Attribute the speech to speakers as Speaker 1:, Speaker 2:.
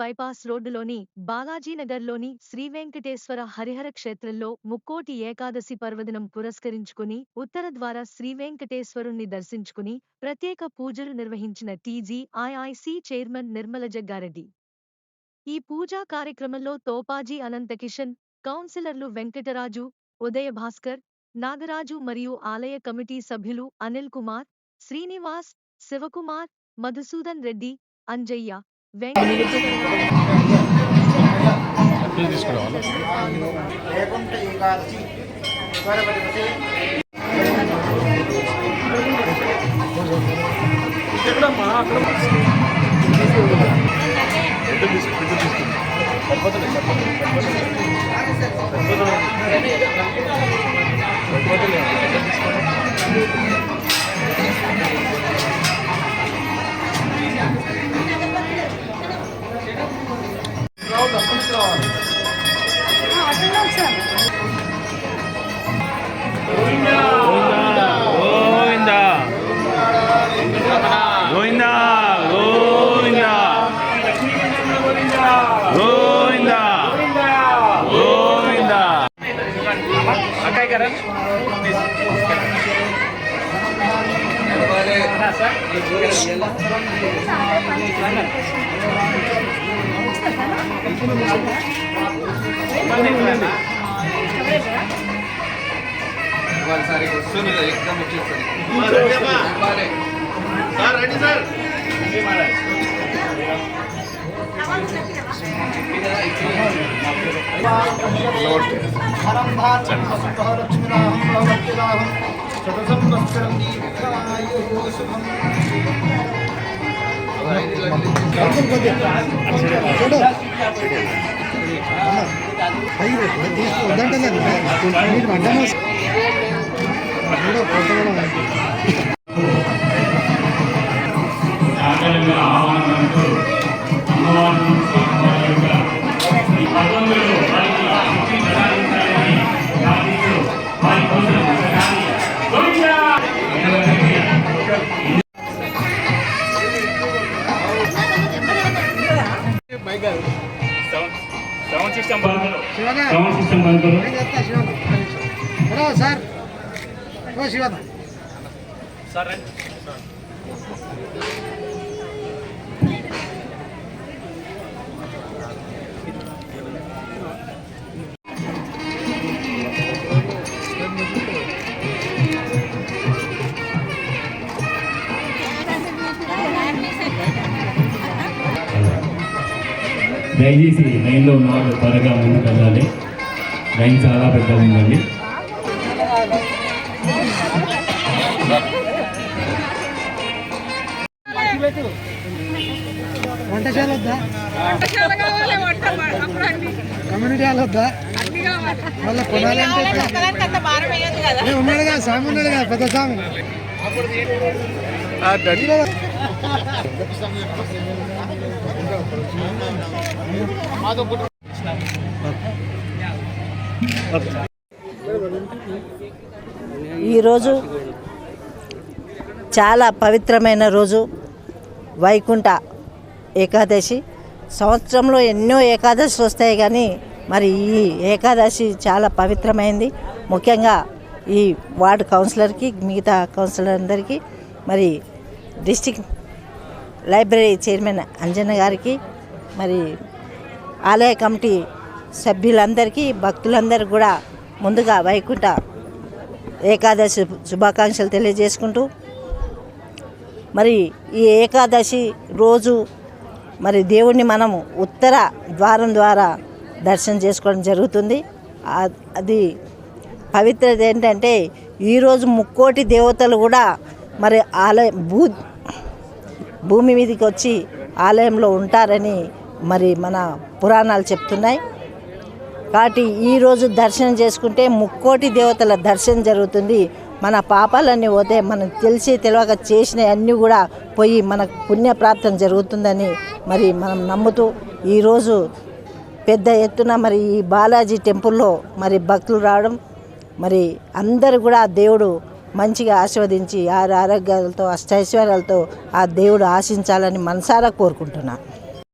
Speaker 1: Bypass రోడ్డులోని బాలాజీనగర్లోని శ్రీవేంకటేశ్వర హరిహర క్షేత్రంలో ముక్కోటి ఏకాదశి పర్వదినం పురస్కరించుకుని ఉత్తర ద్వార శ్రీవేంకటేశ్వరుణ్ణి దర్శించుకుని ప్రత్యేక పూజలు నిర్వహించిన టీజీఐఐసి చైర్మన్ నిర్మల జగ్గారెడ్డి. ఈ పూజా కార్యక్రమంలో తోపాజీ అనంతకిషన్, కౌన్సిలర్లు వెంకటరాజు, ఉదయ భాస్కర్, నాగరాజు మరియు ఆలయ కమిటీ సభ్యులు అనిల్ కుమార్, శ్రీనివాస్, శివకుమార్, మధుసూదన్ రెడ్డి, అంజయ్య,
Speaker 2: सारे क्वेश्चन एकदम अच्छे से sir ready sir sound system बंद करो हेलो सर ओ शिवादा सर
Speaker 3: దయచేసి లైన్లో ఉన్న వాళ్ళు త్వరగా ముందుకు వెళ్ళాలి. లైన్ చాలా పెద్దగా ఉందండి.
Speaker 4: వంటశాల వద్దా, కమ్యూనిటీ హాల్ వద్దా, మళ్ళీ కొనాలంటే ఉన్నాడు కదా స్వామి, ఉన్నాడు కదా పెద్ద స్వామి.
Speaker 5: ఈరోజు చాలా పవిత్రమైన రోజు, వైకుంఠ ఏకాదశి. సంవత్సరంలో ఎన్నో ఏకాదశులు వస్తాయి, కానీ మరి ఈ ఏకాదశి చాలా పవిత్రమైంది. ముఖ్యంగా ఈ వార్డు కౌన్సిలర్కి, మిగతా కౌన్సిలర్ అందరికీ, మరి డిస్ట్రిక్ట్ లైబ్రరీ చైర్మన్ అంజన్న గారికి, మరి ఆలయ కమిటీ సభ్యులందరికీ, భక్తులందరికీ కూడా ముందుగా వైకుంఠ ఏకాదశి శుభాకాంక్షలు తెలియజేసుకుంటూ, మరి ఈ ఏకాదశి రోజు మరి దేవుణ్ణి మనము ఉత్తర ద్వారం ద్వారా దర్శనం చేసుకోవడం జరుగుతుంది. అది పవిత్రత ఏంటంటే ఈరోజు ముక్కోటి దేవతలు కూడా మరి భూమి మీదకి వచ్చి ఆలయంలో ఉంటారని మరి మన పురాణాలు చెప్తున్నాయి. కాబట్టి ఈరోజు దర్శనం చేసుకుంటే ముక్కోటి దేవతల దర్శనం జరుగుతుంది. మన పాపాలన్నీ పోతే, మనం తెలిసి తెలియక చేసిన అన్నీ కూడా పోయి మనకు పుణ్యప్రాప్తం జరుగుతుందని మరి మనం నమ్ముతూ ఈరోజు పెద్ద ఎత్తున మరి ఈ బాలాజీ టెంపుల్లో మరి భక్తులు రావడం, మరి అందరూ కూడా దేవుడు మంచిగా ఆశీర్వదించి ఆరోగ్యాలతో అష్టైశ్వర్యాలతో ఆ దేవుడు ఆశించాలని మనసారా కోరుకుంటున్నాను.